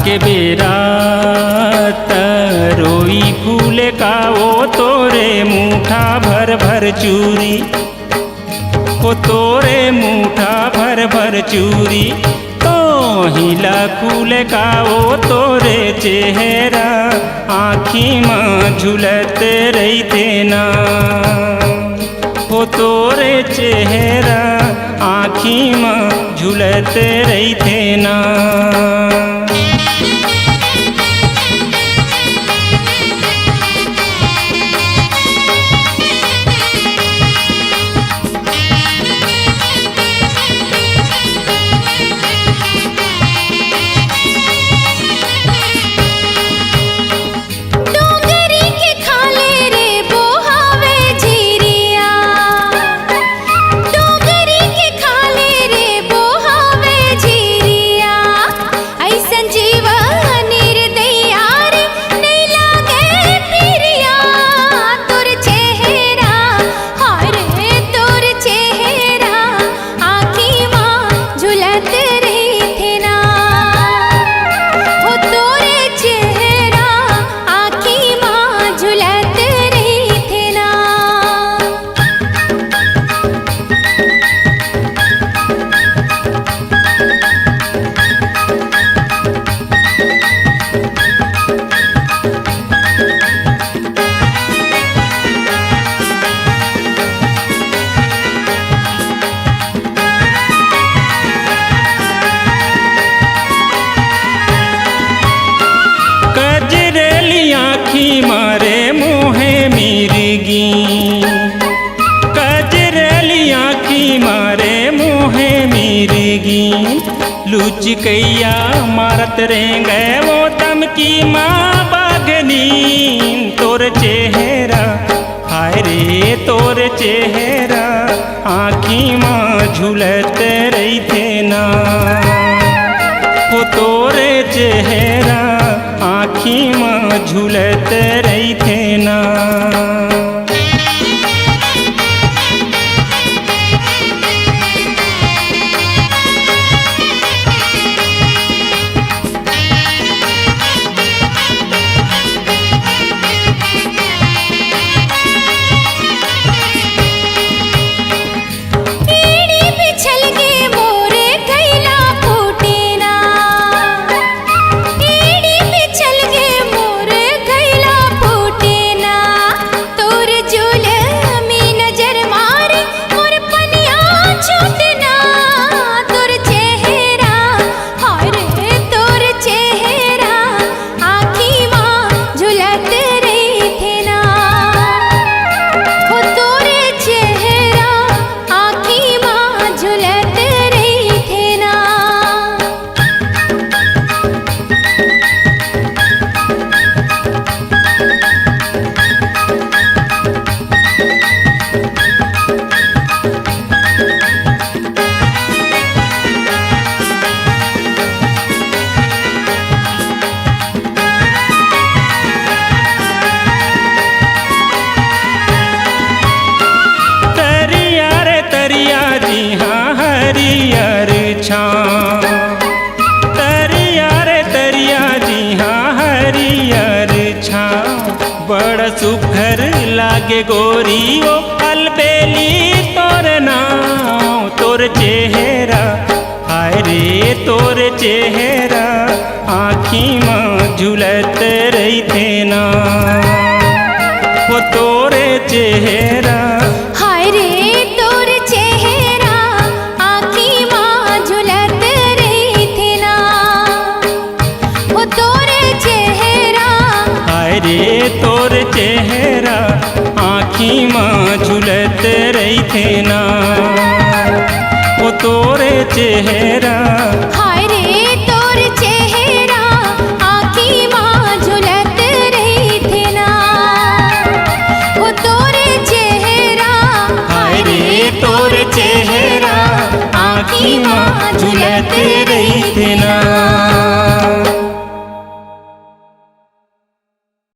के बेरा रोई फूले का वो तोरे मुठा भर भर चूरी, वो तोरे मुठा भर भर चूरी। तो हिला फूले का वो तोरे चेहरा आँखी माँ झुलत रही थे ना, वो तोरे चेहरा आँखी माँ झुलत रही थे ना। मारे मुहे मिर्गी, कजरेली आँखी मारे मुहे मिर्गी। लुचकैया मारत रेंगे वो तम की माँ बागनी। तोर चेहरा हाय रे तोर चेहरा आँखी माँ झुलत रही थे ना, वो तोरे चेहरा आँखी माँ झुलत रही थे ना। तरिया रे तरिया जी हाँ हरियर छा, बड़ सुघर लागे गोरी वो अलबेली तोर नाम। तोर चेहरा हाय रे तोर चेहरा आँखी माँ झुलत रही थे ना, वो तोरे चेहरा हाय रे तोर चेहरा आँखी माँ झुलत रही थे ना, वो तोरे चेहरा हाय रे तोर चेहरा आँखी माँ झुलत रही थे ना, वो तोरे चेहरा हाय रे तोर चेहरा आँखी माँ झुलत रही थे ना, वो तोरे चेहरा हाय रे तोर चेहरा आँखी माँ झुलत रही थे ना।